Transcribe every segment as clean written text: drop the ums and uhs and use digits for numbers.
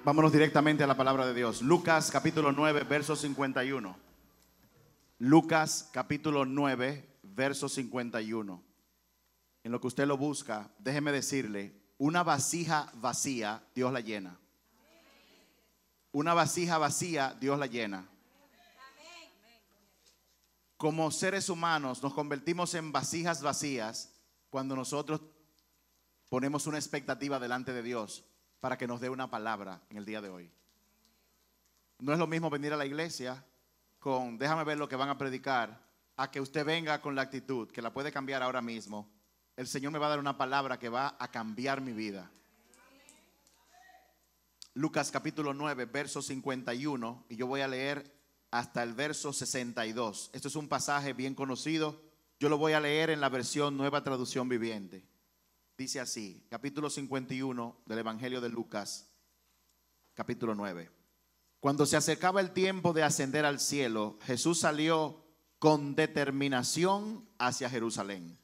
Vámonos directamente a la palabra de Dios. Lucas capítulo 9, verso 51. Lucas capítulo 9, verso 51. En lo que usted lo busca, déjeme decirle, una vasija vacía, Dios la llena. Una vasija vacía, Dios la llena. Como seres humanos nos convertimos en vasijas vacías cuando nosotros ponemos una expectativa delante de Dios para que nos dé una palabra en el día de hoy. No es lo mismo venir a la iglesia con déjame ver lo que van a predicar, a que usted venga con la actitud que la puede cambiar ahora mismo. El Señor me va a dar una palabra que va a cambiar mi vida. Lucas capítulo 9, verso 51, y yo voy a leer hasta el verso 62. Esto es un pasaje bien conocido. Yo lo voy a leer en la versión Nueva Traducción Viviente. Dice así, capítulo 51 del Evangelio de Lucas, capítulo 9. Cuando se acercaba el tiempo de ascender al cielo, Jesús salió con determinación hacia Jerusalén.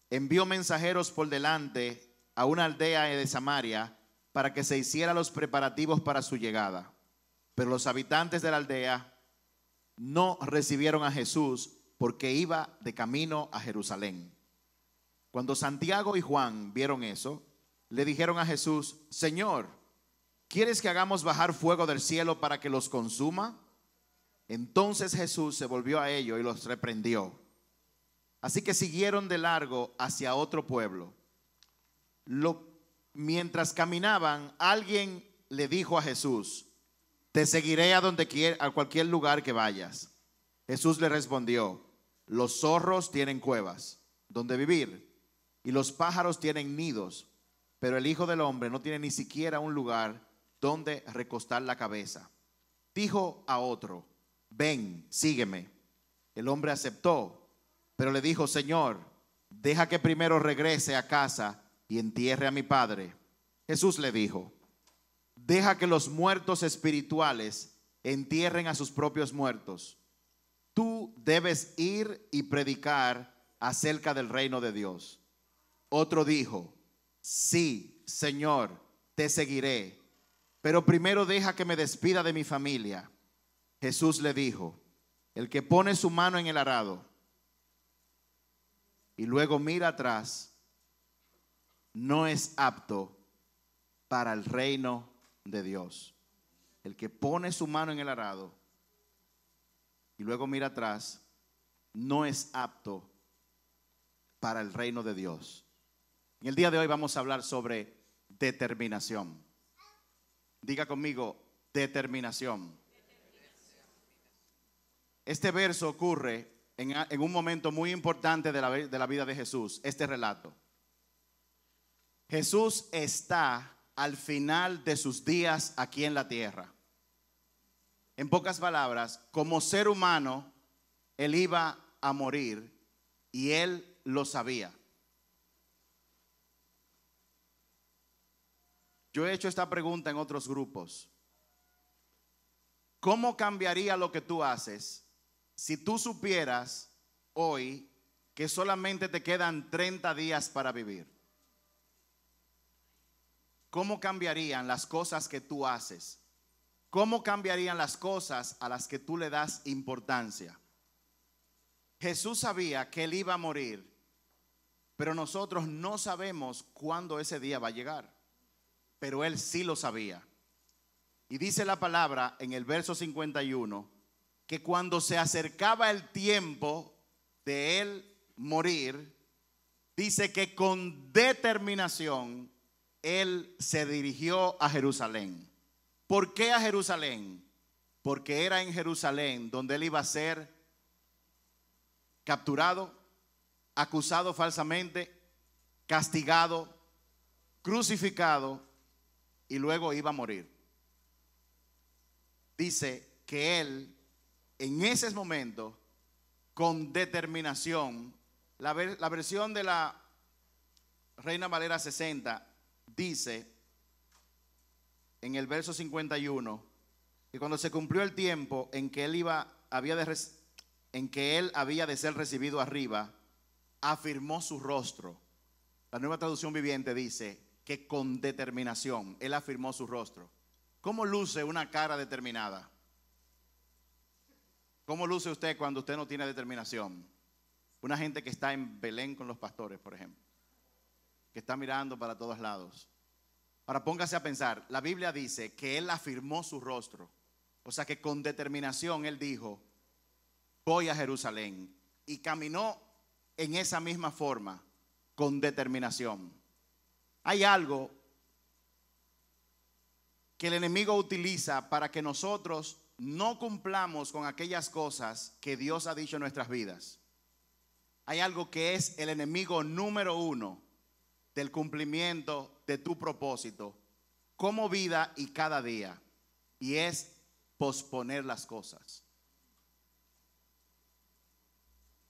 Envió mensajeros por delante a una aldea de Samaria para que se hicieran los preparativos para su llegada. Pero los habitantes de la aldea no recibieron a Jesús porque iba de camino a Jerusalén. Cuando Santiago y Juan vieron eso, le dijeron a Jesús: Señor, ¿quieres que hagamos bajar fuego del cielo para que los consuma? Entonces Jesús se volvió a ellos y los reprendió. Así que siguieron de largo hacia otro pueblo. Mientras caminaban, alguien le dijo a Jesús: Te seguiré a cualquier lugar que vayas. Jesús le respondió: Los zorros tienen cuevas donde vivir y los pájaros tienen nidos, pero el Hijo del Hombre no tiene ni siquiera un lugar donde recostar la cabeza. Dijo a otro: Ven, sígueme. El hombre aceptó, pero le dijo: Señor, deja que primero regrese a casa y entierre a mi padre. Jesús le dijo: Deja que los muertos espirituales entierren a sus propios muertos. Tú debes ir y predicar acerca del reino de Dios. Otro dijo: Sí, Señor, te seguiré, pero primero deja que me despida de mi familia. Jesús le dijo: El que pone su mano en el arado y luego mira atrás no es apto para el reino de Dios. El que pone su mano en el arado y luego mira atrás no es apto para el reino de Dios. En el día de hoy vamos a hablar sobre determinación. Diga conmigo: determinación. Este verso ocurre en un momento muy importante de la vida de Jesús, este relato. Jesús está al final de sus días aquí en la tierra. En pocas palabras, como ser humano, él iba a morir y él lo sabía. Yo he hecho esta pregunta en otros grupos. ¿Cómo cambiaría lo que tú haces si tú supieras hoy que solamente te quedan 30 días para vivir? ¿Cómo cambiarían las cosas que tú haces? ¿Cómo cambiarían las cosas a las que tú le das importancia? Jesús sabía que él iba a morir, pero nosotros no sabemos cuándo ese día va a llegar. Pero él sí lo sabía. Y dice la palabra en el verso 51 que cuando se acercaba el tiempo de él morir, dice que con determinación él se dirigió a Jerusalén. ¿Por qué a Jerusalén? Porque era en Jerusalén donde él iba a ser capturado, acusado falsamente, castigado, crucificado y luego iba a morir. Dice que él en ese momento, con determinación, la versión de la Reina Valera 60 dice en el verso 51 que cuando se cumplió el tiempo en que él había de ser recibido arriba, afirmó su rostro. La Nueva Traducción Viviente dice que con determinación él afirmó su rostro. ¿Cómo luce una cara determinada? ¿Cómo luce usted cuando usted no tiene determinación? Una gente que está en Belén con los pastores, por ejemplo, que está mirando para todos lados. Ahora póngase a pensar, la Biblia dice que él afirmó su rostro, o sea que con determinación él dijo, voy a Jerusalén, y caminó en esa misma forma, con determinación. Hay algo que el enemigo utiliza para que nosotros no cumplamos con aquellas cosas que Dios ha dicho en nuestras vidas. Hay algo que es el enemigo número uno del cumplimiento de tu propósito como vida y cada día, y es posponer las cosas.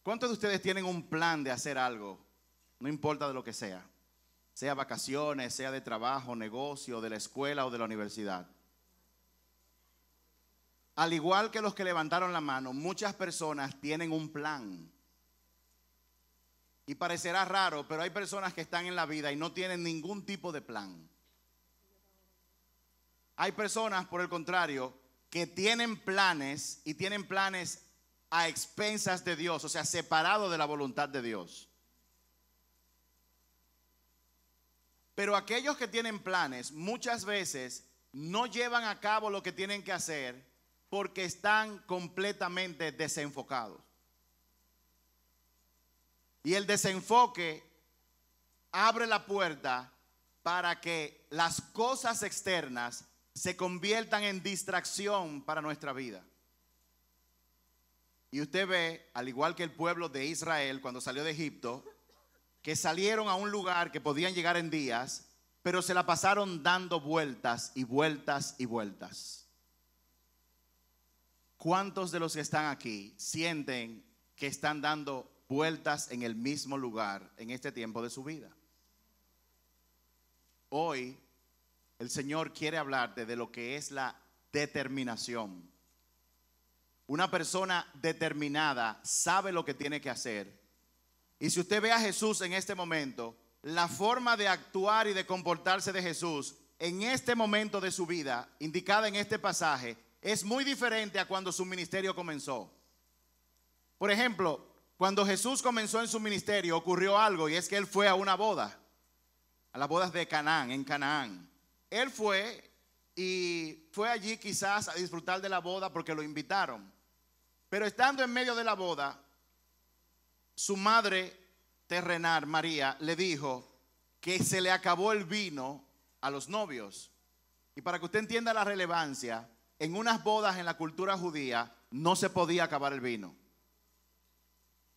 ¿Cuántos de ustedes tienen un plan de hacer algo? No importa de lo que sea vacaciones, sea de trabajo, negocio, de la escuela o de la universidad. Al igual que los que levantaron la mano, muchas personas tienen un plan. Y parecerá raro, pero hay personas que están en la vida y no tienen ningún tipo de plan. Hay personas, por el contrario, que tienen planes y tienen planes a expensas de Dios, o sea, separados de la voluntad de Dios. Pero aquellos que tienen planes muchas veces no llevan a cabo lo que tienen que hacer porque están completamente desenfocados. Y el desenfoque abre la puerta para que las cosas externas se conviertan en distracción para nuestra vida. Y usted ve, al igual que el pueblo de Israel cuando salió de Egipto, que salieron a un lugar que podían llegar en días, pero se la pasaron dando vueltas y vueltas y vueltas. ¿Cuántos de los que están aquí sienten que están dando vueltas en el mismo lugar en este tiempo de su vida? Hoy el Señor quiere hablarte de lo que es la determinación. Una persona determinada sabe lo que tiene que hacer. Y si usted ve a Jesús en este momento, la forma de actuar y de comportarse de Jesús en este momento de su vida, indicada en este pasaje, es muy diferente a cuando su ministerio comenzó. Por ejemplo, cuando Jesús comenzó en su ministerio ocurrió algo, y es que él fue a una boda, a las bodas de Canaán, en Canaán. Él fue y fue allí quizás a disfrutar de la boda porque lo invitaron. Pero estando en medio de la boda, su madre terrenal, María, le dijo que se le acabó el vino a los novios. Y para que usted entienda la relevancia, en unas bodas en la cultura judía no se podía acabar el vino,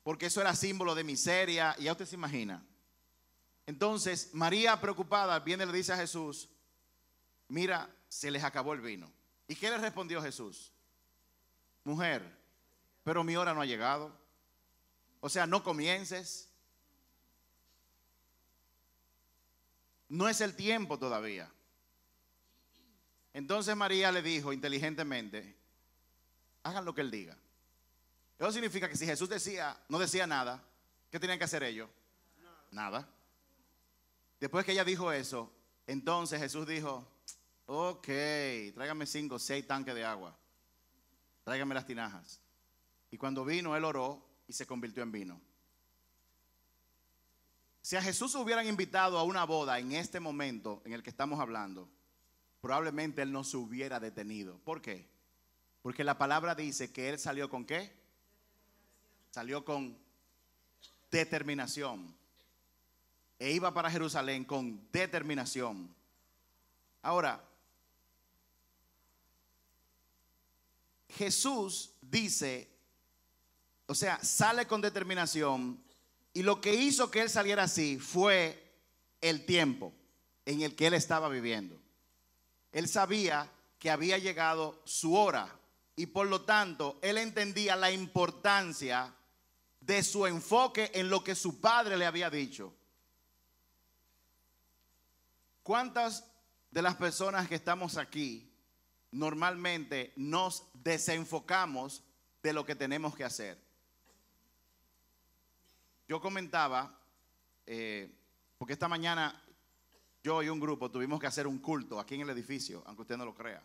porque eso era símbolo de miseria, y ya usted se imagina. Entonces María, preocupada, viene y le dice a Jesús, mira, se les acabó el vino. ¿Y qué le respondió Jesús? Mujer, pero mi hora no ha llegado. O sea, no comiences. No es el tiempo todavía. Entonces María le dijo inteligentemente, hagan lo que él diga. Eso significa que si Jesús no decía nada, ¿qué tenían que hacer ellos? Nada. Después que ella dijo eso, entonces Jesús dijo, ok, tráigame 5 o 6 tanques de agua. Tráigame las tinajas. Y cuando vino, él oró y se convirtió en vino. Si a Jesús hubieran invitado a una boda en este momento en el que estamos hablando, probablemente él no se hubiera detenido. ¿Por qué? Porque la palabra dice que él salió con ¿qué? Salió con determinación. E iba para Jerusalén con determinación. Ahora, Jesús dice, o sea, sale con determinación, y lo que hizo que él saliera así fue el tiempo en el que él estaba viviendo. Él sabía que había llegado su hora y por lo tanto él entendía la importancia de su enfoque en lo que su padre le había dicho. ¿Cuántas de las personas que estamos aquí normalmente nos desenfocamos de lo que tenemos que hacer? Yo comentaba, porque esta mañana yo y un grupo tuvimos que hacer un culto aquí en el edificio, aunque usted no lo crea.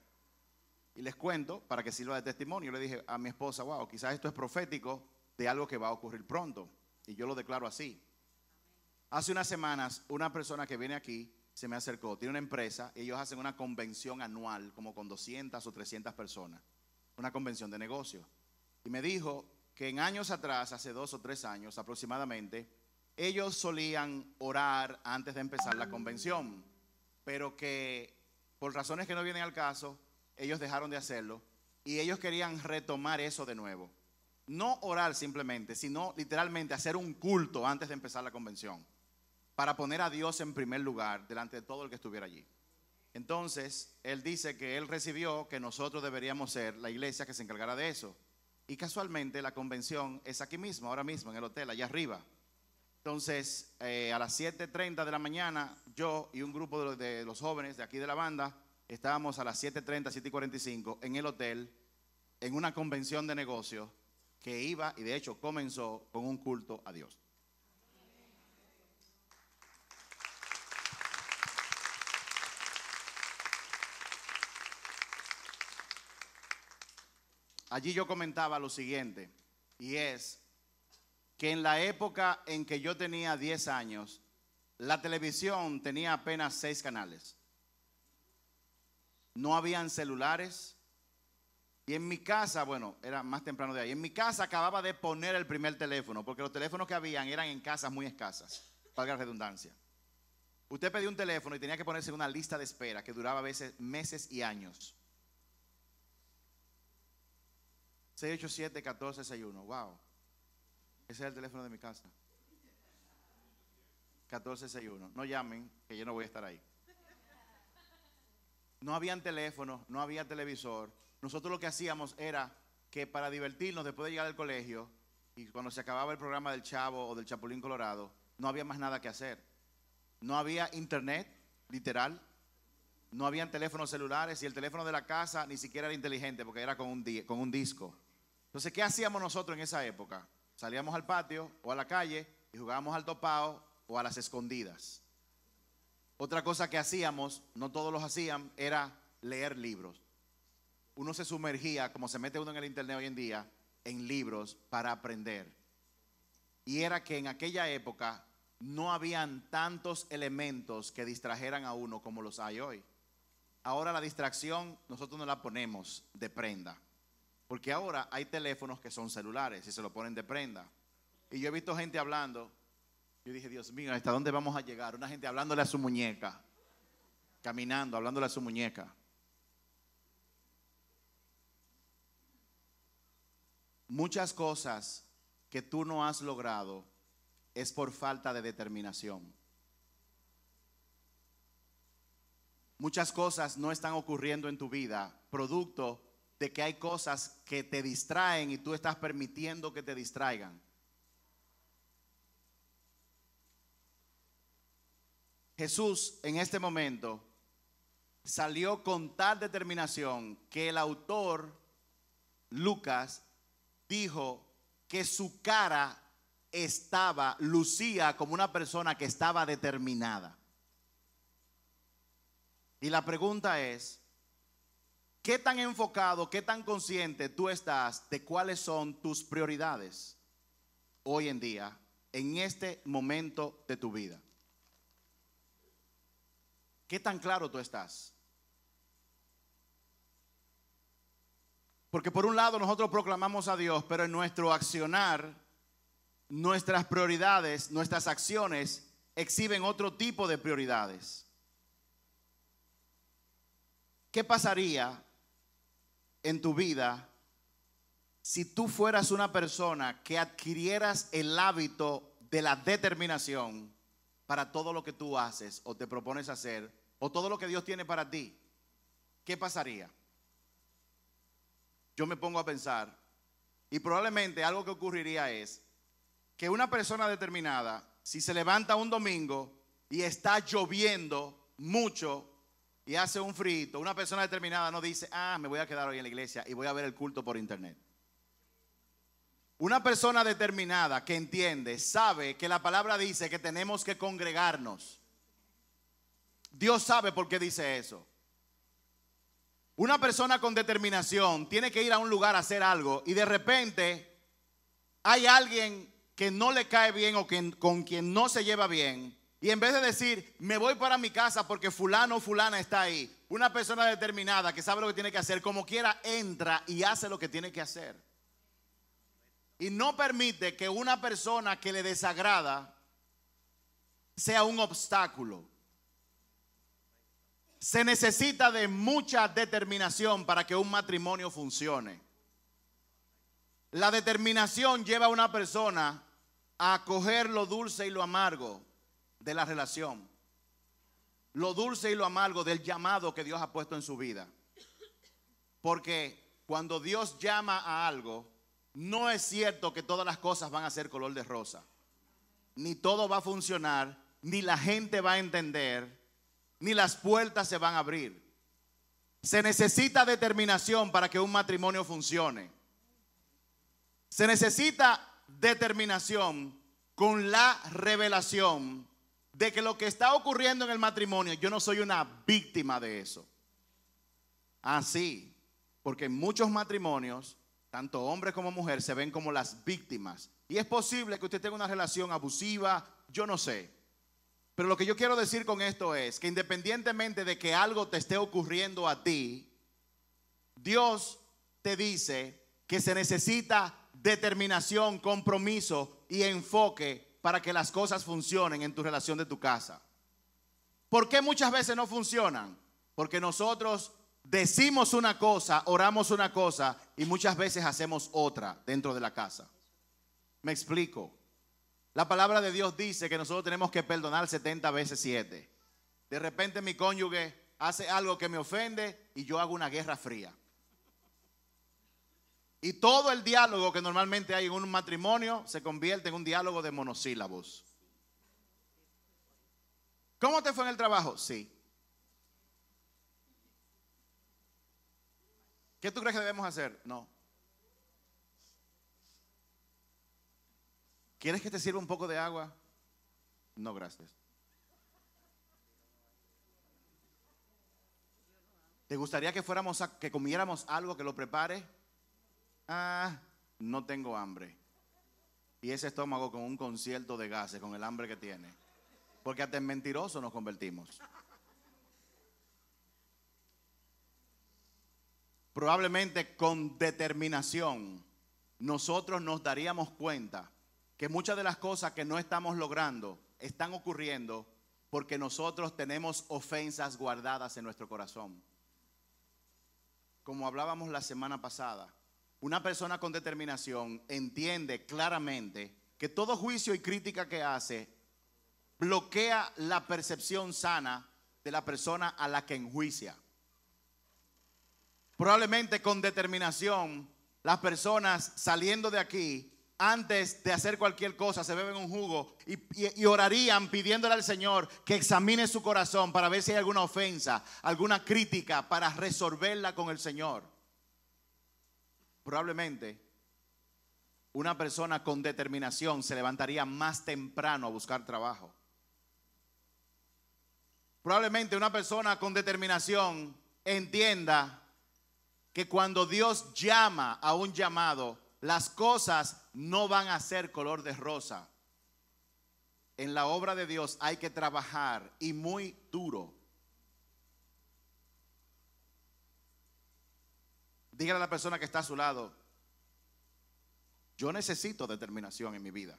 Y les cuento para que sirva de testimonio. Le dije a mi esposa, wow, quizás esto es profético de algo que va a ocurrir pronto. Y yo lo declaro así. Hace unas semanas, una persona que viene aquí se me acercó, tiene una empresa, ellos hacen una convención anual como con 200 o 300 personas, una convención de negocios. Y me dijo que en años atrás, hace 2 o 3 años aproximadamente, ellos solían orar antes de empezar la convención, pero que por razones que no vienen al caso, ellos dejaron de hacerlo y ellos querían retomar eso de nuevo. No orar simplemente, sino literalmente hacer un culto antes de empezar la convención, para poner a Dios en primer lugar delante de todo el que estuviera allí. Entonces, él dice que él recibió que nosotros deberíamos ser la iglesia que se encargara de eso. Y casualmente la convención es aquí mismo, ahora mismo, en el hotel, allá arriba. Entonces, a las 7:30 de la mañana, yo y un grupo de los jóvenes de aquí de la banda, estábamos a las 7:30, 7:45 en el hotel, en una convención de negocios que iba y de hecho comenzó con un culto a Dios. Allí yo comentaba lo siguiente, y es que en la época en que yo tenía 10 años, la televisión tenía apenas 6 canales. No habían celulares. Y en mi casa, bueno, era más temprano de ahí, en mi casa acababa de poner el primer teléfono, porque los teléfonos que habían eran en casas muy escasas, valga la redundancia. Usted pedía un teléfono y tenía que ponerse en una lista de espera que duraba a veces meses y años. 687-1461, wow. Ese es el teléfono de mi casa. 1461. No llamen, que yo no voy a estar ahí. No habían teléfonos, no había televisor. Nosotros lo que hacíamos era que para divertirnos después de llegar al colegio y cuando se acababa el programa del Chavo o del Chapulín Colorado, no había más nada que hacer. No había internet, literal. No habían teléfonos celulares y el teléfono de la casa ni siquiera era inteligente porque era con un disco. Entonces, ¿qué hacíamos nosotros en esa época? Salíamos al patio o a la calle y jugábamos al topao o a las escondidas. Otra cosa que hacíamos, no todos los hacían, era leer libros. Uno se sumergía, como se mete uno en el internet hoy en día, en libros para aprender. Y era que en aquella época no habían tantos elementos que distrajeran a uno como los hay hoy. Ahora la distracción nosotros no la ponemos de prenda, porque ahora hay teléfonos que son celulares y se lo ponen de prenda. Y yo he visto gente hablando, yo dije, Dios mío, ¿hasta dónde vamos a llegar? Una gente hablándole a su muñeca, caminando, hablándole a su muñeca. Muchas cosas que tú no has logrado es por falta de determinación. Muchas cosas no están ocurriendo en tu vida producto de que hay cosas que te distraen y tú estás permitiendo que te distraigan. Jesús en este momento salió con tal determinación que el autor Lucas dijo que su cara lucía como una persona que estaba determinada. Y la pregunta es, ¿qué tan enfocado, qué tan consciente tú estás de cuáles son tus prioridades hoy en día, en este momento de tu vida? ¿Qué tan claro tú estás? Porque por un lado nosotros proclamamos a Dios, pero en nuestro accionar, nuestras prioridades, nuestras acciones exhiben otro tipo de prioridades. ¿Qué pasaría en tu vida si tú fueras una persona que adquirieras el hábito de la determinación para todo lo que tú haces o te propones hacer o todo lo que Dios tiene para ti? ¿Qué pasaría? Yo me pongo a pensar y probablemente algo que ocurriría es que una persona determinada, si se levanta un domingo y está lloviendo mucho y hace un frito, una persona determinada no dice, me voy a quedar hoy en la iglesia y voy a ver el culto por internet. Una persona determinada que entiende, sabe que la palabra dice que tenemos que congregarnos. Dios sabe por qué dice eso. Una persona con determinación tiene que ir a un lugar a hacer algo y de repente hay alguien que no le cae bien o con quien no se lleva bien. Y en vez de decir, me voy para mi casa porque fulano o fulana está ahí, una persona determinada que sabe lo que tiene que hacer, como quiera entra y hace lo que tiene que hacer. Y no permite que una persona que le desagrada sea un obstáculo. Se necesita de mucha determinación para que un matrimonio funcione. La determinación lleva a una persona a coger lo dulce y lo amargo de la relación. Lo dulce y lo amargo del llamado que Dios ha puesto en su vida. Porque cuando Dios llama a algo, no es cierto que todas las cosas van a ser color de rosa. Ni todo va a funcionar, ni la gente va a entender, ni las puertas se van a abrir. Se necesita determinación para que un matrimonio funcione. Se necesita determinación con la revelación de que lo que está ocurriendo en el matrimonio, yo no soy una víctima de eso. Así, porque en muchos matrimonios, tanto hombres como mujeres se ven como las víctimas. Y es posible que usted tenga una relación abusiva, yo no sé. Pero lo que yo quiero decir con esto es que independientemente de que algo te esté ocurriendo a ti, Dios te dice que se necesita determinación, compromiso y enfoque para que las cosas funcionen en tu relación de tu casa. ¿Por qué muchas veces no funcionan? Porque nosotros decimos una cosa, oramos una cosa y muchas veces hacemos otra dentro de la casa. Me explico. La palabra de Dios dice que nosotros tenemos que perdonar 70 veces 7. De repente mi cónyuge hace algo que me ofende y yo hago una guerra fría. Y todo el diálogo que normalmente hay en un matrimonio se convierte en un diálogo de monosílabos. ¿Cómo te fue en el trabajo? Sí. ¿Qué tú crees que debemos hacer? No. ¿Quieres que te sirva un poco de agua? No, gracias. ¿Te gustaría que que comiéramos algo que lo prepare? No tengo hambre. Y ese estómago con un concierto de gases, con el hambre que tiene. Porque hasta en mentirosos nos convertimos. Probablemente con determinación nosotros nos daríamos cuenta que muchas de las cosas que no estamos logrando están ocurriendo porque nosotros tenemos ofensas guardadas en nuestro corazón. Como hablábamos la semana pasada, una persona con determinación entiende claramente que todo juicio y crítica que hace bloquea la percepción sana de la persona a la que enjuicia. Probablemente con determinación las personas saliendo de aquí, antes de hacer cualquier cosa, se beben un jugo y orarían pidiéndole al Señor que examine su corazón para ver si hay alguna ofensa, alguna crítica, para resolverla con el Señor. Probablemente una persona con determinación se levantaría más temprano a buscar trabajo. Probablemente una persona con determinación entienda que cuando Dios llama a un llamado, las cosas no van a ser color de rosa. En la obra de Dios hay que trabajar y muy duro. Dígale a la persona que está a su lado, yo necesito determinación en mi vida.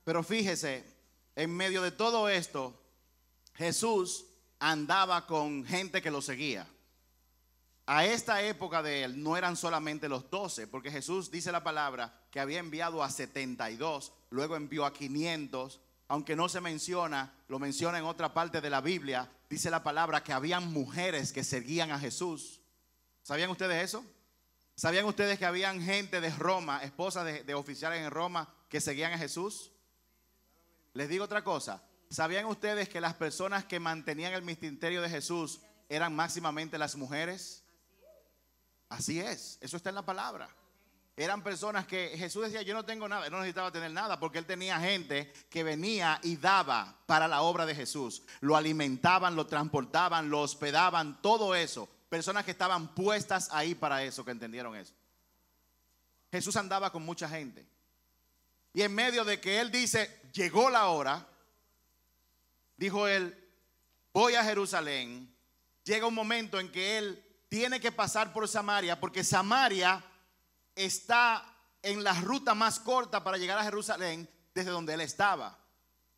Pero fíjese, en medio de todo esto, Jesús andaba con gente que lo seguía. A esta época de él no eran solamente los 12, porque Jesús dice la palabra que había enviado a 72, luego envió a 500, aunque no se menciona, lo menciona en otra parte de la Biblia, dice la palabra que habían mujeres que seguían a Jesús. ¿Sabían ustedes eso? ¿Sabían ustedes que habían gente de Roma, esposas de oficiales en Roma, que seguían a Jesús? Les digo otra cosa. ¿Sabían ustedes que las personas que mantenían el ministerio de Jesús eran máximamente las mujeres? Así es, eso está en la palabra. Eran personas que Jesús decía, yo no tengo nada. Él no necesitaba tener nada porque él tenía gente que venía y daba para la obra de Jesús. Lo alimentaban, lo transportaban, lo hospedaban, todo eso. Personas que estaban puestas ahí para eso, que entendieron eso. Jesús andaba con mucha gente. Y en medio de que él dice, llegó la hora, dijo él, voy a Jerusalén. Llega un momento en que él tiene que pasar por Samaria, porque Samaria está en la ruta más corta para llegar a Jerusalén desde donde él estaba.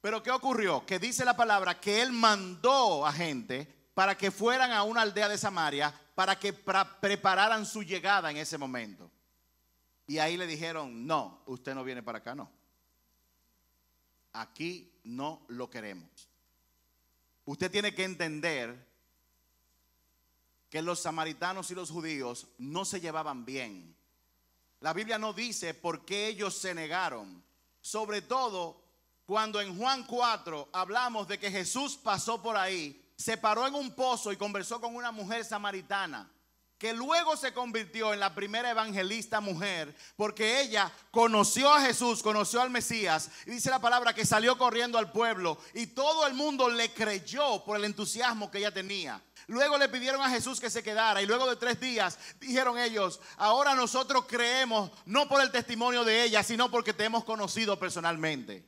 Pero ¿qué ocurrió? Que dice la palabra que él mandó a gente para que fueran a una aldea de Samaria para que prepararan su llegada en ese momento. Y ahí le dijeron, no, usted no viene para acá, no. Aquí no lo queremos. Usted tiene que entender que los samaritanos y los judíos no se llevaban bien. La Biblia no dice por qué ellos se negaron. Sobre todo cuando en Juan 4 hablamos de que Jesús pasó por ahí, se paró en un pozo y conversó con una mujer samaritana, que luego se convirtió en la primera evangelista mujer, porque ella conoció a Jesús, conoció al Mesías, y dice la palabra que salió corriendo al pueblo y todo el mundo le creyó por el entusiasmo que ella tenía. Luego le pidieron a Jesús que se quedara y luego de 3 días dijeron ellos, ahora nosotros creemos no por el testimonio de ella, sino porque te hemos conocido personalmente.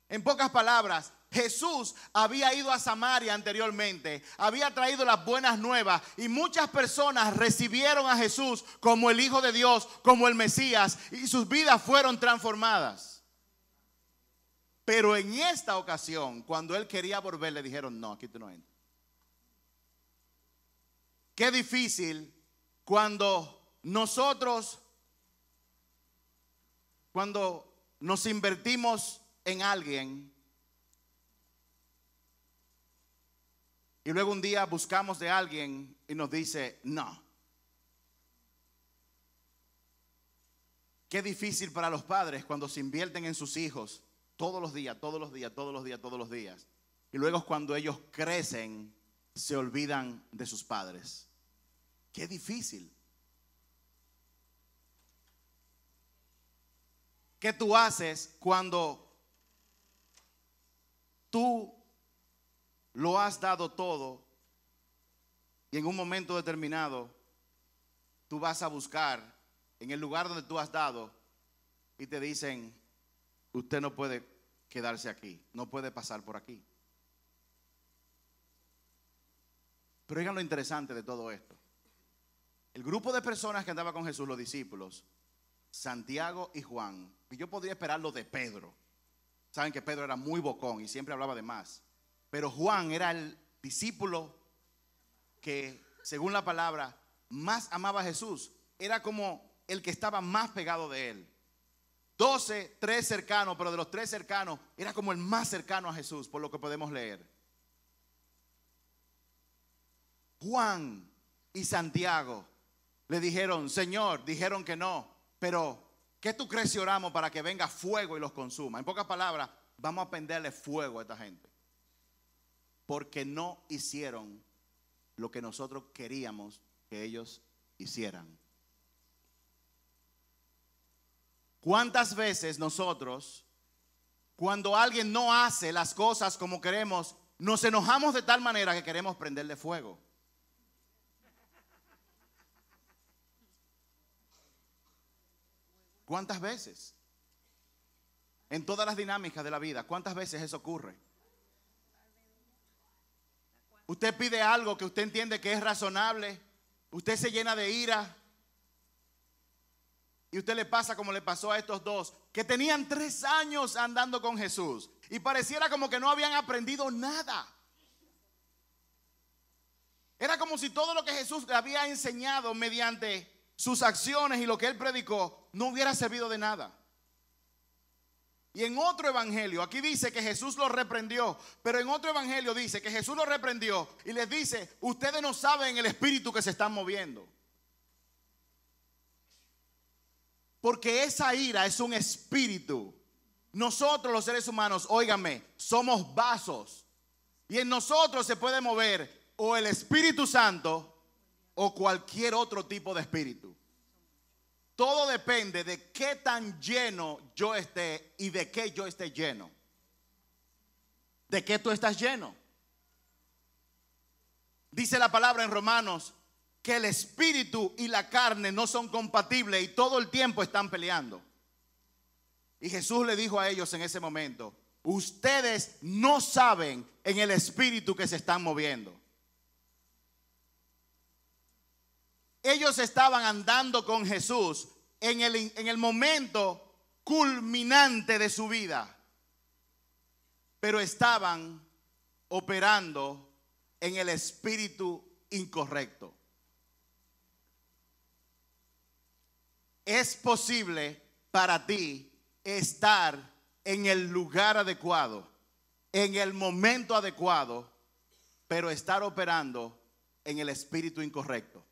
En pocas palabras, Jesús había ido a Samaria anteriormente, había traído las buenas nuevas y muchas personas recibieron a Jesús como el Hijo de Dios, como el Mesías, y sus vidas fueron transformadas. Pero en esta ocasión, cuando él quería volver, le dijeron, no, aquí tú no entras. Qué difícil cuando nos invertimos en alguien y luego un día buscamos de alguien y nos dice no. Qué difícil para los padres cuando se invierten en sus hijos todos los días, todos los días, todos los días, todos los días. Y luego cuando ellos crecen se olvidan de sus padres. Qué difícil. ¿Qué tú haces cuando tú lo has dado todo y en un momento determinado tú vas a buscar en el lugar donde tú has dado y te dicen, usted no puede quedarse aquí, no puede pasar por aquí? Pero oigan lo interesante de todo esto. El grupo de personas que andaba con Jesús, los discípulos, Santiago y Juan, y yo podría esperarlo de Pedro. Saben que Pedro era muy bocón y siempre hablaba de más. Pero Juan era el discípulo que, según la palabra, más amaba a Jesús. Era como el que estaba más pegado de él. 12, 3 cercanos, pero de los 3 cercanos, era como el más cercano a Jesús, por lo que podemos leer. Juan y Santiago le dijeron, Señor, dijeron que no, pero ¿qué tú crees si oramos para que venga fuego y los consuma? En pocas palabras, vamos a prenderle fuego a esta gente. Porque no hicieron lo que nosotros queríamos que ellos hicieran. ¿Cuántas veces nosotros, cuando alguien no hace las cosas como queremos, nos enojamos de tal manera que queremos prenderle fuego? ¿Cuántas veces? En todas las dinámicas de la vida, ¿cuántas veces eso ocurre? Usted pide algo que usted entiende que es razonable, usted se llena de ira y usted le pasa como le pasó a estos dos que tenían 3 años andando con Jesús y pareciera como que no habían aprendido nada. Era como si todo lo que Jesús le había enseñado mediante sus acciones y lo que él predicó no hubiera servido de nada. Y en otro evangelio, aquí dice que Jesús los reprendió, pero en otro evangelio dice que Jesús los reprendió y les dice, ustedes no saben el espíritu que se están moviendo. Porque esa ira es un espíritu. Nosotros los seres humanos, óiganme, somos vasos. Y en nosotros se puede mover o el Espíritu Santo o cualquier otro tipo de espíritu. todo depende de qué tan lleno yo esté y de qué yo esté lleno. ¿De qué tú estás lleno? Dice la palabra en Romanos que el espíritu y la carne no son compatibles y todo el tiempo están peleando. Y Jesús le dijo a ellos en ese momento: ustedes no saben en el espíritu que se están moviendo. Ellos estaban andando con Jesús en el momento culminante de su vida, pero estaban operando en el espíritu incorrecto. Es posible para ti estar en el lugar adecuado, en el momento adecuado, pero estar operando en el espíritu incorrecto.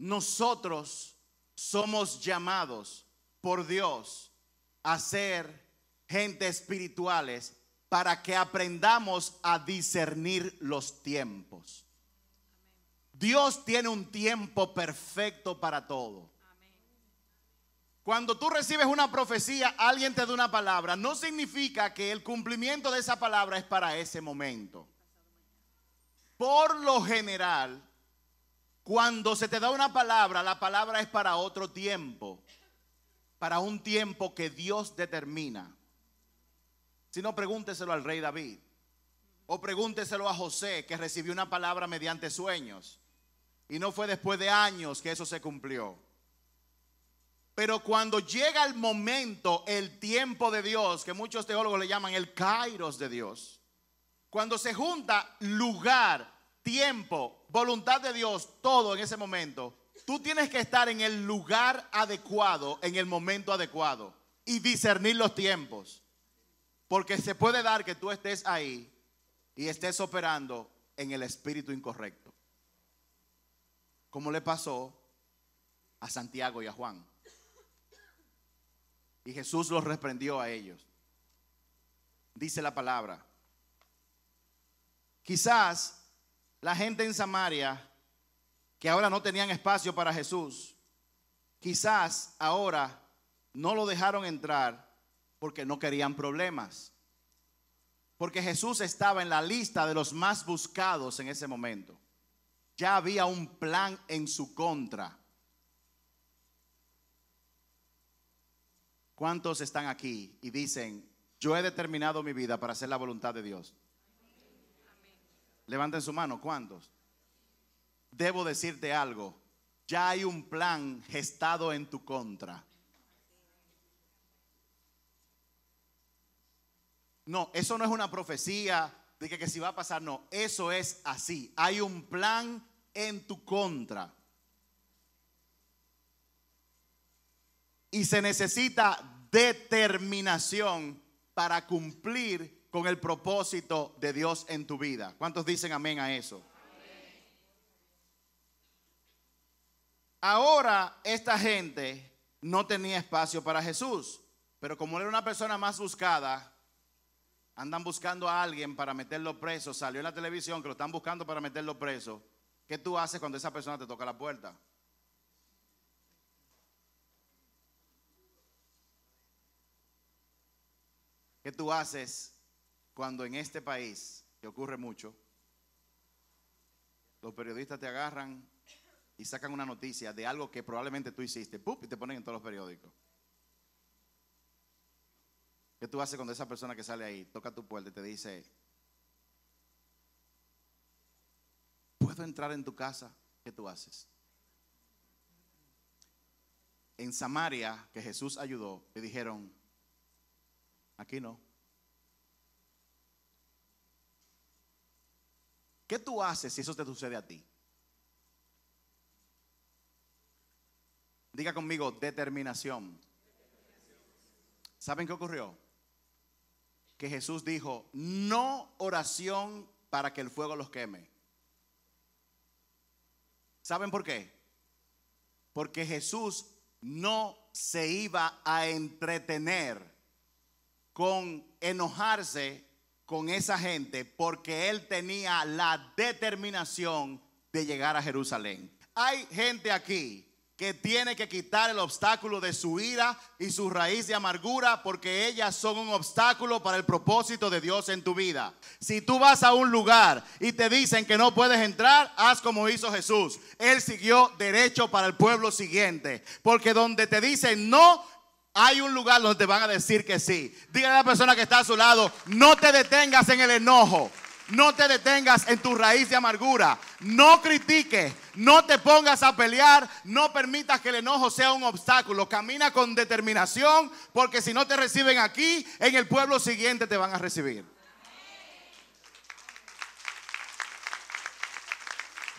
Nosotros somos llamados por Dios a ser gente espirituales para que aprendamos a discernir los tiempos. Dios tiene un tiempo perfecto para todo. Cuando tú recibes una profecía, alguien te da una palabra, no significa que el cumplimiento de esa palabra es para ese momento. Por lo general, cuando se te da una palabra, la palabra es para otro tiempo, para un tiempo que Dios determina. Si no, pregúnteselo al rey David, o pregúnteselo a José, que recibió una palabra mediante sueños, y no fue después de años que eso se cumplió. Pero cuando llega el momento, el tiempo de Dios, que muchos teólogos le llaman el kairos de Dios, cuando se junta lugar, tiempo, voluntad de Dios, todo en ese momento, tú tienes que estar en el lugar adecuado, en el momento adecuado, y discernir los tiempos. Porque se puede dar que tú estés ahí y estés operando en el espíritu incorrecto, como le pasó a Santiago y a Juan. Y Jesús los reprendió a ellos. Dice la palabra: quizás la gente en Samaria, que ahora no tenían espacio para Jesús, quizás ahora no lo dejaron entrar porque no querían problemas. Porque Jesús estaba en la lista de los más buscados en ese momento. Ya había un plan en su contra. ¿Cuántos están aquí y dicen: yo he determinado mi vida para hacer la voluntad de Dios? Levanten su mano. ¿Cuántos? Debo decirte algo: ya hay un plan gestado en tu contra. No, eso no es una profecía de que si va a pasar, no, eso es así. Hay un plan en tu contra. Y se necesita determinación para cumplir con el propósito de Dios en tu vida. ¿Cuántos dicen amén a eso? Amén. Ahora esta gente no tenía espacio para Jesús, pero como él era una persona más buscada, andan buscando a alguien para meterlo preso. Salió en la televisión que lo están buscando para meterlo preso. ¿Qué tú haces cuando esa persona te toca la puerta? ¿Qué tú haces cuando en este país, que ocurre mucho, los periodistas te agarran y sacan una noticia de algo que probablemente tú hiciste, ¡pum!, y te ponen en todos los periódicos? ¿Qué tú haces cuando esa persona que sale ahí toca tu puerta y te dice: ¿puedo entrar en tu casa? ¿Qué tú haces? En Samaria, que Jesús ayudó, le dijeron: aquí no. ¿Qué tú haces si eso te sucede a ti? Diga conmigo: determinación. ¿Saben qué ocurrió? Que Jesús dijo: no oración para que el fuego los queme. ¿Saben por qué? Porque Jesús no se iba a entretener con enojarse con esa gente porque él tenía la determinación de llegar a Jerusalén. Hay gente aquí que tiene que quitar el obstáculo de su ira y su raíz de amargura, porque ellas son un obstáculo para el propósito de Dios en tu vida. Si tú vas a un lugar y te dicen que no puedes entrar, haz como hizo Jesús. Él siguió derecho para el pueblo siguiente, porque donde te dicen no, hay un lugar donde te van a decir que sí. Dígale a la persona que está a su lado: no te detengas en el enojo. No te detengas en tu raíz de amargura. No critiques, no te pongas a pelear, no permitas que el enojo sea un obstáculo. Camina con determinación, porque si no te reciben aquí, en el pueblo siguiente te van a recibir.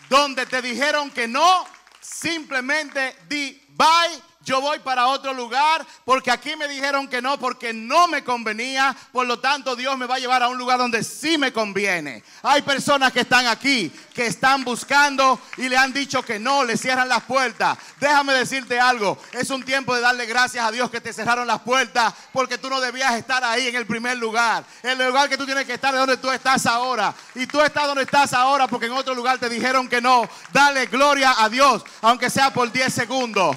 Donde te dijeron que no, simplemente di bye. Yo voy para otro lugar porque aquí me dijeron que no, porque no me convenía. Por lo tanto, Dios me va a llevar a un lugar donde sí me conviene. Hay personas que están aquí, que están buscando y le han dicho que no, le cierran las puertas. Déjame decirte algo, es un tiempo de darle gracias a Dios que te cerraron las puertas, porque tú no debías estar ahí en el primer lugar. El lugar que tú tienes que estar es donde tú estás ahora. Y tú estás donde estás ahora porque en otro lugar te dijeron que no. Dale gloria a Dios, aunque sea por 10 segundos.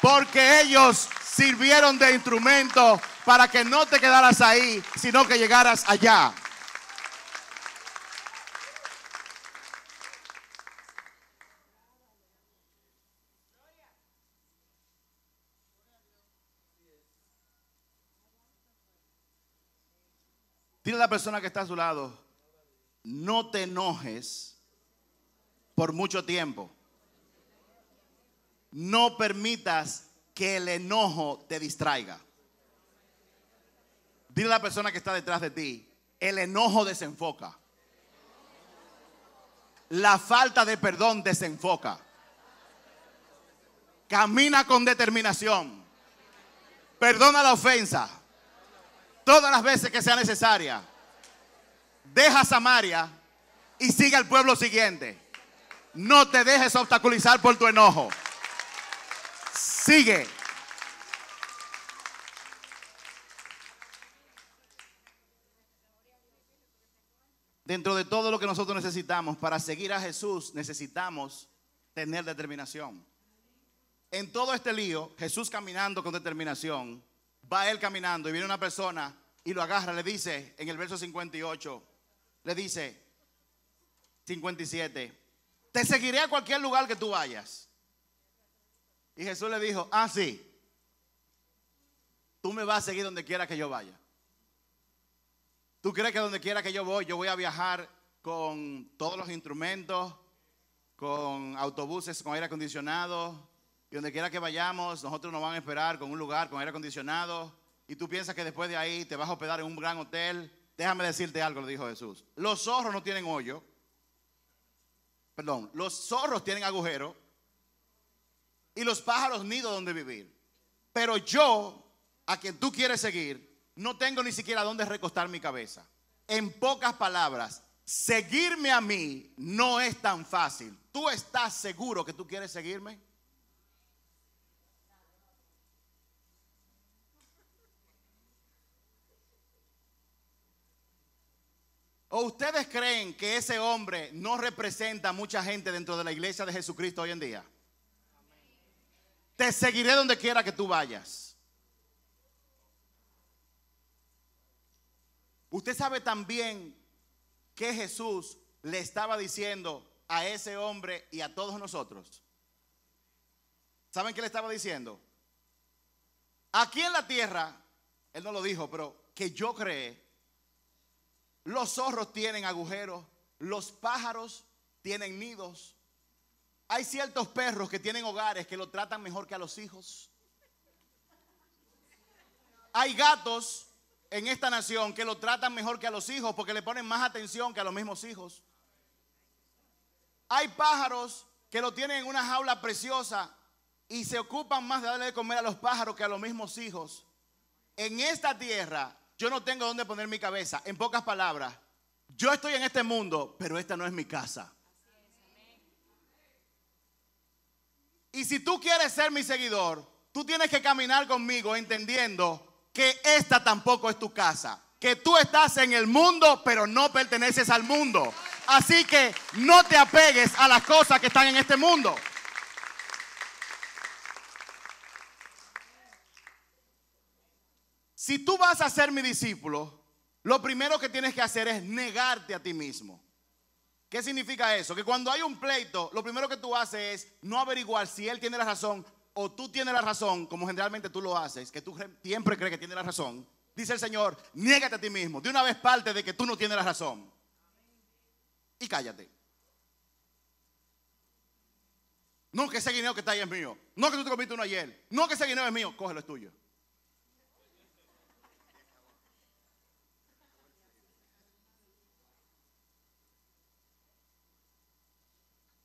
Porque ellos sirvieron de instrumento para que no te quedaras ahí, sino que llegaras allá. Dile a la persona que está a su lado: no te enojes por mucho tiempo. No permitas que el enojo te distraiga. Dile a la persona que está detrás de ti: el enojo desenfoca. La falta de perdón desenfoca. Camina con determinación. Perdona la ofensa todas las veces que sea necesaria. Deja Samaria y sigue al pueblo siguiente. No te dejes obstaculizar por tu enojo. Sigue. Dentro de todo lo que nosotros necesitamos para seguir a Jesús, necesitamos tener determinación. En todo este lío, Jesús caminando con determinación, va él caminando y viene una persona y lo agarra, le dice en el verso 58, le dice 57, te seguiré a cualquier lugar que tú vayas. Y Jesús le dijo: ah, sí, tú me vas a seguir donde quiera que yo vaya. ¿Tú crees que donde quiera que yo voy a viajar con todos los instrumentos, con autobuses con aire acondicionado? Y donde quiera que vayamos, nosotros nos van a esperar con un lugar con aire acondicionado. Y tú piensas que después de ahí te vas a hospedar en un gran hotel. Déjame decirte algo, le dijo Jesús. Los zorros no tienen hoyo. Perdón, los zorros tienen agujero. Y los pájaros nido donde vivir. Pero yo, a quien tú quieres seguir, no tengo ni siquiera donde recostar mi cabeza. En pocas palabras, seguirme a mí no es tan fácil. ¿Tú estás seguro que tú quieres seguirme? ¿O ustedes creen que ese hombre no representa a mucha gente dentro de la iglesia de Jesucristo hoy en día? Te seguiré donde quiera que tú vayas. Usted sabe también que Jesús le estaba diciendo a ese hombre y a todos nosotros. ¿Saben qué le estaba diciendo? Aquí en la tierra, él no lo dijo, pero que yo creé, los zorros tienen agujeros, los pájaros tienen nidos. Hay ciertos perros que tienen hogares que lo tratan mejor que a los hijos. Hay gatos en esta nación que lo tratan mejor que a los hijos porque le ponen más atención que a los mismos hijos. Hay pájaros que lo tienen en una jaula preciosa y se ocupan más de darle de comer a los pájaros que a los mismos hijos. En esta tierra yo no tengo dónde poner mi cabeza. En pocas palabras, yo estoy en este mundo, pero esta no es mi casa. Y si tú quieres ser mi seguidor, tú tienes que caminar conmigo entendiendo que esta tampoco es tu casa. que tú estás en el mundo, pero no perteneces al mundo. Así que no te apegues a las cosas que están en este mundo. Si tú vas a ser mi discípulo, lo primero que tienes que hacer es negarte a ti mismo. ¿Qué significa eso? Que cuando hay un pleito, lo primero que tú haces es no averiguar si él tiene la razón o tú tienes la razón, como generalmente tú lo haces, que tú siempre crees que tienes la razón. Dice el Señor, niégate a ti mismo. De una vez parte de que tú no tienes la razón. Y cállate. No, que ese guineo que está ahí es mío. No, que tú te comiste uno ayer. No, que ese guineo es mío. Cógelo, es tuyo.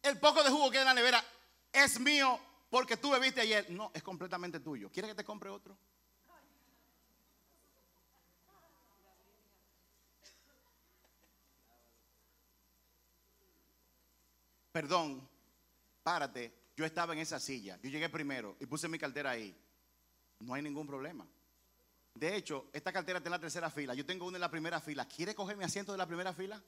El poco de jugo que hay en la nevera es mío porque tú bebiste ayer. No, es completamente tuyo. ¿Quieres que te compre otro? Perdón, párate. Yo estaba en esa silla. Yo llegué primero y puse mi cartera ahí. No hay ningún problema. De hecho, esta cartera está en la tercera fila. Yo tengo una en la primera fila. ¿Quiere coger mi asiento de la primera fila?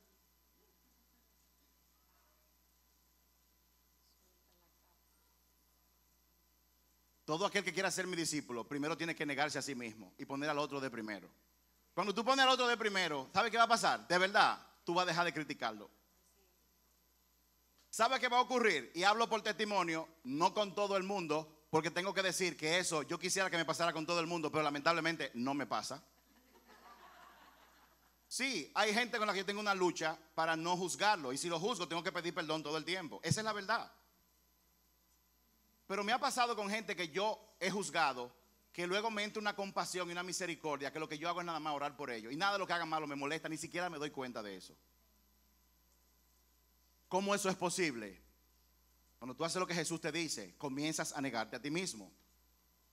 Todo aquel que quiera ser mi discípulo, primero tiene que negarse a sí mismo y poner al otro de primero. Cuando tú pones al otro de primero, ¿sabe qué va a pasar? De verdad, tú vas a dejar de criticarlo. ¿Sabe qué va a ocurrir? Y hablo por testimonio, no con todo el mundo, porque tengo que decir que eso yo quisiera que me pasara con todo el mundo, pero lamentablemente no me pasa. Sí, hay gente con la que yo tengo una lucha para no juzgarlo, y si lo juzgo tengo que pedir perdón todo el tiempo. Esa es la verdad. Pero me ha pasado con gente que yo he juzgado, que luego me entra una compasión y una misericordia, que lo que yo hago es nada más orar por ellos. Y nada de lo que hagan malo me molesta, ni siquiera me doy cuenta de eso. ¿Cómo eso es posible? Cuando tú haces lo que Jesús te dice, comienzas a negarte a ti mismo.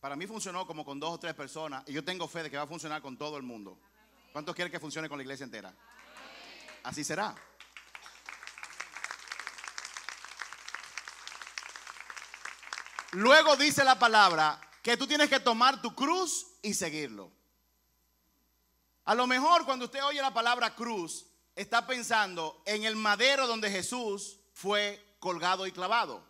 Para mí funcionó como con 2 o 3 personas, y yo tengo fe de que va a funcionar con todo el mundo. ¿Cuántos quieren que funcione con la iglesia entera? Así será. Luego dice la palabra que tú tienes que tomar tu cruz y seguirlo. A lo mejor cuando usted oye la palabra cruz, está pensando en el madero donde Jesús fue colgado y clavado.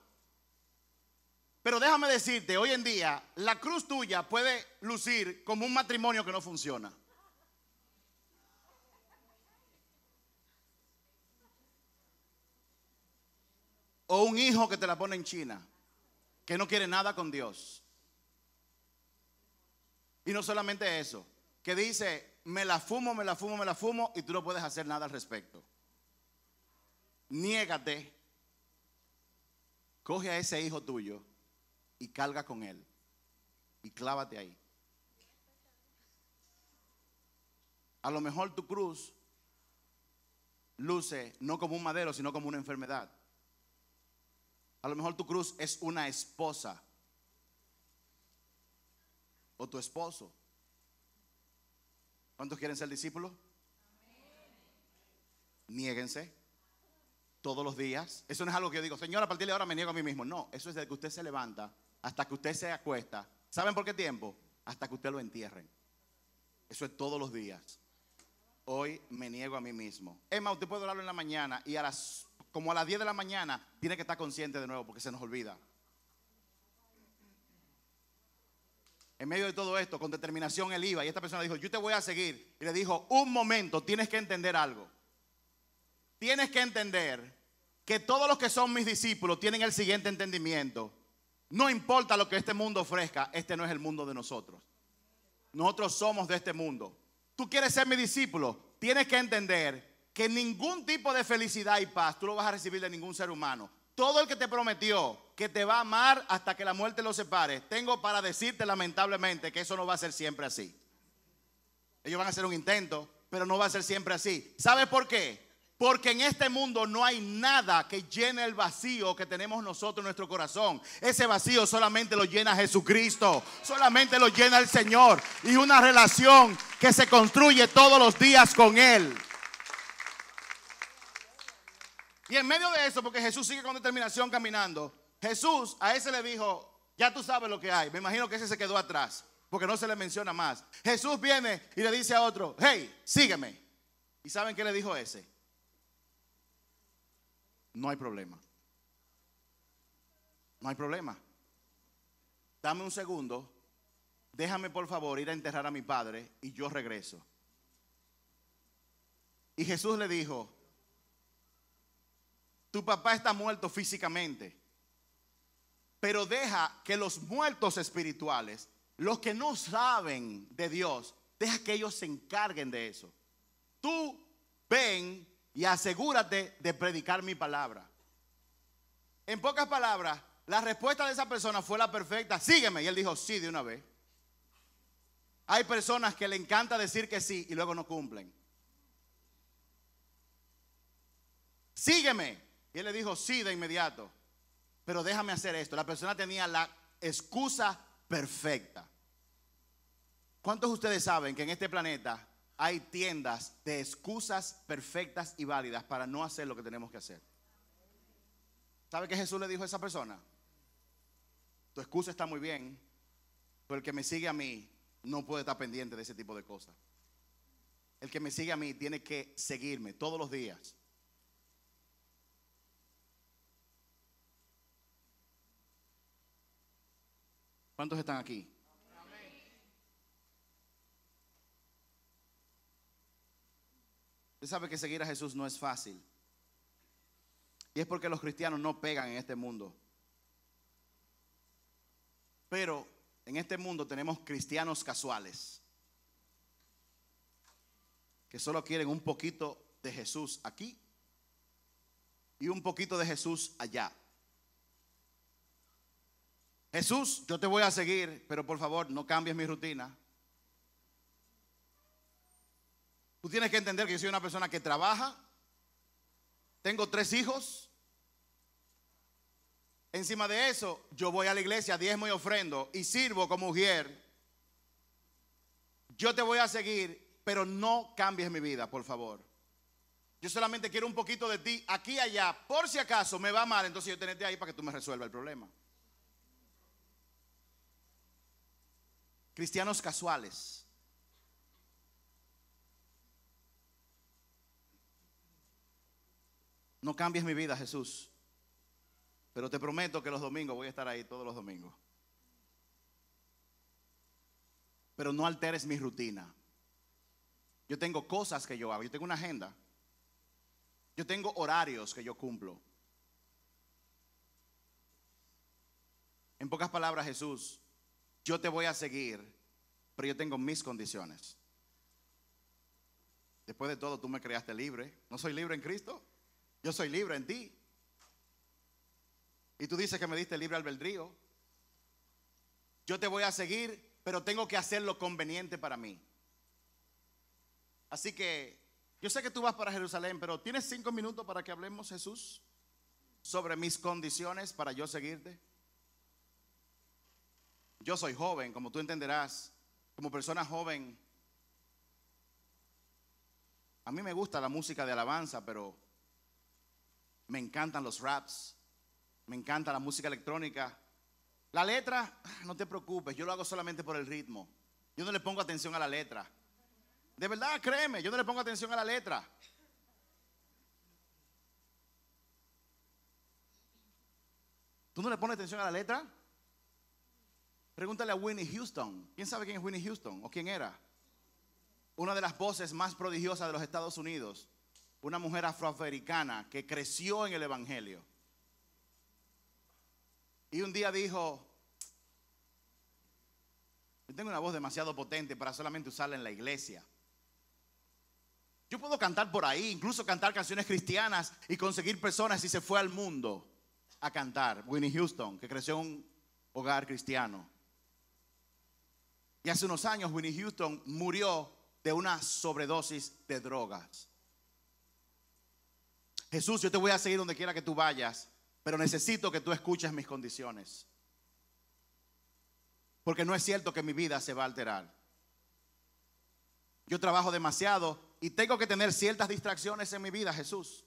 Pero déjame decirte, hoy en día la cruz tuya puede lucir como un matrimonio que no funciona. O un hijo que te la pone en China, que no quiere nada con Dios. Y no solamente eso, que dice, me la fumo, me la fumo, me la fumo, y tú no puedes hacer nada al respecto. Niégate, coge a ese hijo tuyo y carga con él y clávate ahí. A lo mejor tu cruz luce no como un madero, sino como una enfermedad. A lo mejor tu cruz es una esposa o tu esposo. ¿Cuántos quieren ser discípulos? Niéguense todos los días. Eso no es algo que yo digo, Señor, a partir de ahora me niego a mí mismo. No, eso es desde que usted se levanta hasta que usted se acuesta. ¿Saben por qué tiempo? Hasta que usted lo entierren. Eso es todos los días. Hoy me niego a mí mismo. Es más, usted puede orarlo en la mañana y como a las 10 de la mañana tiene que estar consciente de nuevo porque se nos olvida. En medio de todo esto, con determinación él iba y esta persona dijo, yo te voy a seguir. Y le dijo, un momento, tienes que entender algo. Tienes que entender que todos los que son mis discípulos tienen el siguiente entendimiento. No importa lo que este mundo ofrezca, este no es el mundo de nosotros. Nosotros somos de este mundo. Tú quieres ser mi discípulo, tienes que entender que ningún tipo de felicidad y paz tú lo vas a recibir de ningún ser humano. Todo el que te prometió que te va a amar hasta que la muerte los separe, tengo para decirte lamentablemente que eso no va a ser siempre así. Ellos van a hacer un intento, pero no va a ser siempre así. ¿Sabes por qué? Porque en este mundo no hay nada que llene el vacío que tenemos nosotros en nuestro corazón. Ese vacío solamente lo llena Jesucristo, solamente lo llena el Señor y una relación que se construye todos los días con Él. Y en medio de eso, porque Jesús sigue con determinación caminando, Jesús a ese le dijo, ya tú sabes lo que hay. Me imagino que ese se quedó atrás. porque no se le menciona más. Jesús viene y le dice a otro, hey, sígueme. ¿Y saben qué le dijo ese? No hay problema. No hay problema. Dame un segundo, déjame por favor ir a enterrar a mi padre y yo regreso. Y Jesús le dijo, tu papá está muerto físicamente, pero deja que los muertos espirituales, los que no saben de Dios, deja que ellos se encarguen de eso. Tú ven y asegúrate de predicar mi palabra. En pocas palabras, la respuesta de esa persona fue la perfecta. Sígueme. Y él dijo sí de una vez. Hay personas que le encanta decir que sí y luego no cumplen. Sígueme. Y él le dijo sí de inmediato. Pero déjame hacer esto. La persona tenía la excusa perfecta. ¿Cuántos de ustedes saben que en este planeta hay tiendas de excusas perfectas y válidas para no hacer lo que tenemos que hacer? ¿Sabe qué Jesús le dijo a esa persona? Tu excusa está muy bien, pero el que me sigue a mí no puede estar pendiente de ese tipo de cosas. El que me sigue a mí tiene que seguirme todos los días. ¿Cuántos están aquí? Usted sabe que seguir a Jesús no es fácil. Y es porque los cristianos no pegan en este mundo. Pero en este mundo tenemos cristianos casuales que solo quieren un poquito de Jesús aquí y un poquito de Jesús allá. Jesús, yo te voy a seguir, pero por favor no cambies mi rutina. Tú tienes que entender que yo soy una persona que trabaja, tengo 3 hijos. Encima de eso, yo voy a la iglesia, diezmo y ofrendo y sirvo como mujer. Yo te voy a seguir, pero no cambies mi vida, por favor. Yo solamente quiero un poquito de ti aquí y allá. Por si acaso me va mal, entonces yo tenerte ahí para que tú me resuelvas el problema. Cristianos casuales. No cambies mi vida, Jesús. Pero te prometo que los domingos voy a estar ahí todos los domingos. Pero no alteres mi rutina. Yo tengo cosas que yo hago. Yo tengo una agenda. Yo tengo horarios que yo cumplo. En pocas palabras, Jesús, yo te voy a seguir, pero yo tengo mis condiciones. Después de todo, tú me creaste libre. ¿No soy libre en Cristo? Yo soy libre en ti. Y tú dices que me diste libre albedrío. Yo te voy a seguir, pero tengo que hacer lo conveniente para mí. Así que yo sé que tú vas para Jerusalén, pero ¿tienes 5 minutos para que hablemos, Jesús, sobre mis condiciones para yo seguirte? Yo soy joven, como tú entenderás. Como persona joven, a mí me gusta la música de alabanza, pero me encantan los raps. Me encanta la música electrónica. La letra, no te preocupes, yo lo hago solamente por el ritmo. Yo no le pongo atención a la letra. De verdad, créeme, yo no le pongo atención a la letra. ¿Tú no le pones atención a la letra? Pregúntale a Whitney Houston. ¿Quién sabe quién es Whitney Houston? ¿O quién era? Una de las voces más prodigiosas de los Estados Unidos. Una mujer afroamericana que creció en el evangelio. Y un día dijo, yo tengo una voz demasiado potente para solamente usarla en la iglesia. Yo puedo cantar por ahí, incluso cantar canciones cristianas y conseguir personas. Y se fue al mundo a cantar. Whitney Houston, que creció en un hogar cristiano. Y hace unos años Whitney Houston murió de una sobredosis de drogas. Jesús, yo te voy a seguir donde quiera que tú vayas, pero necesito que tú escuches mis condiciones. Porque no es cierto que mi vida se va a alterar. Yo trabajo demasiado y tengo que tener ciertas distracciones en mi vida, Jesús.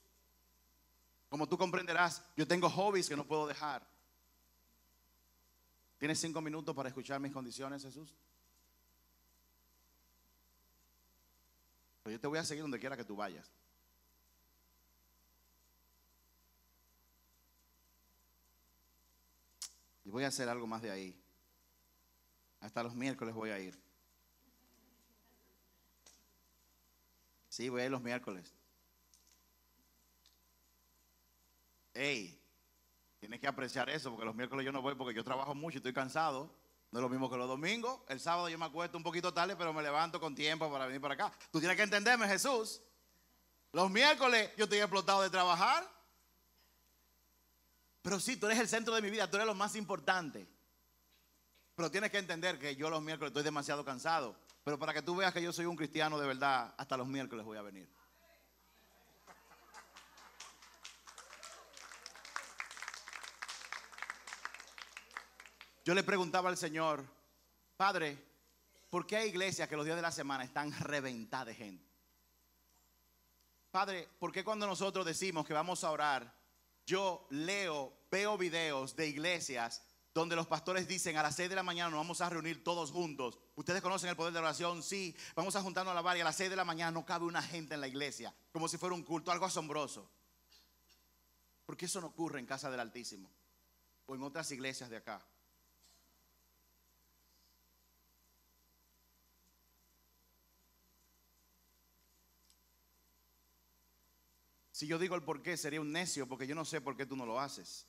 Como tú comprenderás, yo tengo hobbies que no puedo dejar. ¿Tienes 5 minutos para escuchar mis condiciones, Jesús? Pero yo te voy a seguir donde quiera que tú vayas. Y voy a hacer algo más de ahí. Hasta los miércoles voy a ir. Sí, voy a ir los miércoles. Ey, tienes que apreciar eso, porque los miércoles yo no voy porque yo trabajo mucho y estoy cansado. No es lo mismo que los domingos. El sábado yo me acuesto un poquito tarde, pero me levanto con tiempo para venir para acá. Tú tienes que entenderme, Jesús. Los miércoles yo estoy explotado de trabajar. Pero sí, tú eres el centro de mi vida, tú eres lo más importante. Pero tienes que entender que yo los miércoles estoy demasiado cansado. Pero para que tú veas que yo soy un cristiano de verdad, hasta los miércoles voy a venir. Yo le preguntaba al Señor, Padre, ¿por qué hay iglesias que los días de la semana están reventadas de gente? Padre, ¿por qué cuando nosotros decimos que vamos a orar, yo veo videos de iglesias donde los pastores dicen a las 6 de la mañana nos vamos a reunir todos juntos? ¿Ustedes conocen el poder de la oración? Sí, vamos a juntarnos a alabar y a las 6 de la mañana no cabe una gente en la iglesia, como si fuera un culto, algo asombroso. ¿Por qué eso no ocurre en Casa del Altísimo o en otras iglesias de acá? Si yo digo el por qué, sería un necio, porque yo no sé por qué tú no lo haces.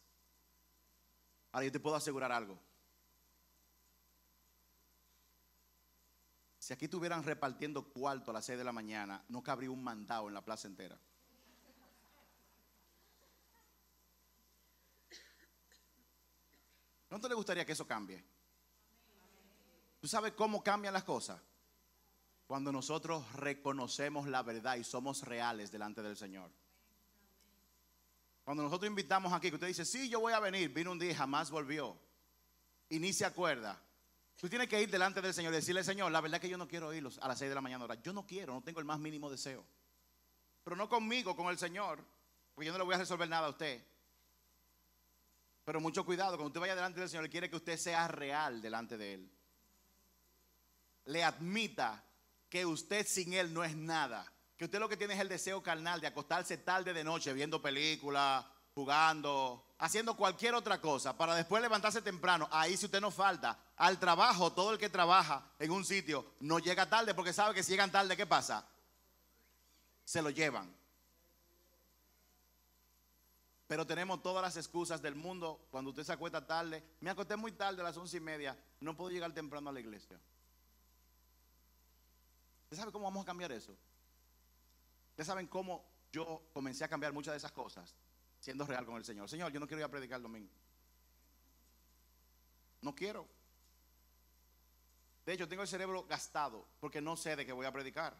Ahora yo te puedo asegurar algo. Si aquí estuvieran repartiendo cuarto a las 6 de la mañana, no cabría un mandado en la plaza entera. ¿No te le gustaría que eso cambie? ¿Tú sabes cómo cambian las cosas? Cuando nosotros reconocemos la verdad y somos reales delante del Señor. Cuando nosotros invitamos aquí, que usted dice, sí, yo voy a venir, vino un día y jamás volvió, y ni se acuerda. Tú tienes que ir delante del Señor y decirle, Señor, la verdad es que yo no quiero ir a las 6 de la mañana. Ahora, yo no quiero, no tengo el más mínimo deseo. Pero no conmigo, con el Señor, porque yo no le voy a resolver nada a usted. Pero mucho cuidado, cuando usted vaya delante del Señor, Él quiere que usted sea real delante de Él. Le admita que usted sin Él no es nada. Que usted lo que tiene es el deseo carnal de acostarse tarde de noche viendo películas, jugando, haciendo cualquier otra cosa para después levantarse temprano. Ahí si usted no falta al trabajo, todo el que trabaja en un sitio no llega tarde porque sabe que si llegan tarde, ¿qué pasa? Se lo llevan. Pero tenemos todas las excusas del mundo. Cuando usted se acuesta tarde, me acosté muy tarde a las 11:30, no puedo llegar temprano a la iglesia. ¿Usted sabe cómo vamos a cambiar eso? Ustedes saben cómo yo comencé a cambiar muchas de esas cosas, siendo real con el Señor. Señor, yo no quiero ir a predicar el domingo. No quiero. De hecho, tengo el cerebro gastado porque no sé de qué voy a predicar.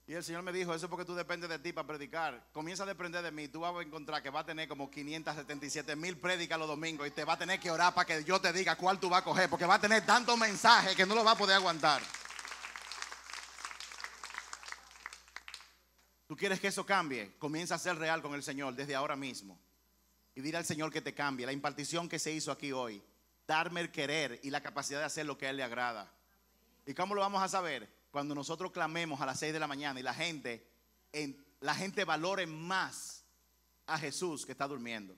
Y el Señor me dijo, eso es porque tú dependes de ti para predicar. Comienza a depender de mí. Tú vas a encontrar que va a tener como 577,000 prédicas los domingos y te va a tener que orar para que yo te diga cuál tú vas a coger, porque va a tener tantos mensajes que no lo va a poder aguantar. ¿Tú quieres que eso cambie? Comienza a ser real con el Señor desde ahora mismo. Y dile al Señor que te cambie. La impartición que se hizo aquí hoy. Darme el querer y la capacidad de hacer lo que a Él le agrada. ¿Y cómo lo vamos a saber? Cuando nosotros clamemos a las 6 de la mañana y la gente valore más a Jesús que está durmiendo.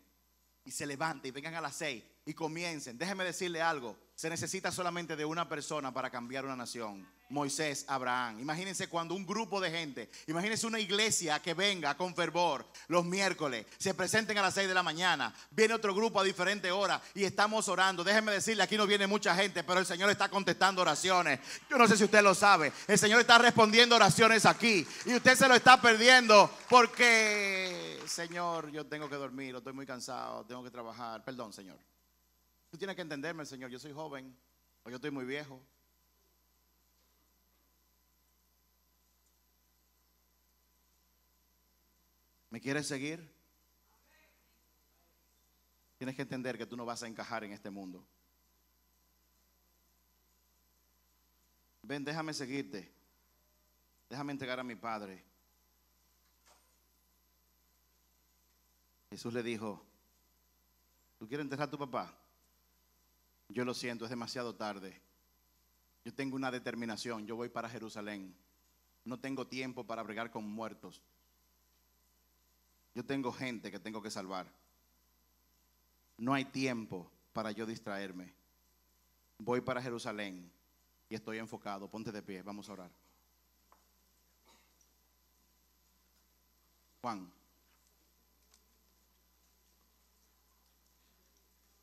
Y se levante y vengan a las 6 y comiencen. Déjeme decirle algo. Se necesita solamente de una persona para cambiar una nación. Moisés, Abraham. Imagínense cuando un grupo de gente, imagínense una iglesia que venga con fervor los miércoles, se presenten a las 6 de la mañana, viene otro grupo a diferentes horas y estamos orando. Déjenme decirle, aquí no viene mucha gente, pero el Señor está contestando oraciones. Yo no sé si usted lo sabe, el Señor está respondiendo oraciones aquí y usted se lo está perdiendo porque, Señor, yo tengo que dormir, estoy muy cansado, tengo que trabajar. Perdón, Señor. Tú tienes que entenderme, Señor, yo soy joven o yo estoy muy viejo. ¿Me quieres seguir? Tienes que entender que tú no vas a encajar en este mundo. Ven, déjame seguirte. Déjame entregar a mi padre. Jesús le dijo, ¿tú quieres enterrar a tu papá? Yo lo siento, es demasiado tarde. Yo tengo una determinación, yo voy para Jerusalén. No tengo tiempo para bregar con muertos. Yo tengo gente que tengo que salvar. No hay tiempo para yo distraerme. Voy para Jerusalén y estoy enfocado. Ponte de pie, vamos a orar. Juan,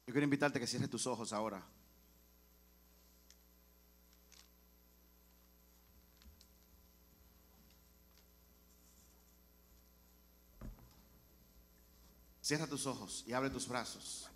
yo quiero invitarte a que cierres tus ojos ahora. Cierra tus ojos y abre tus brazos.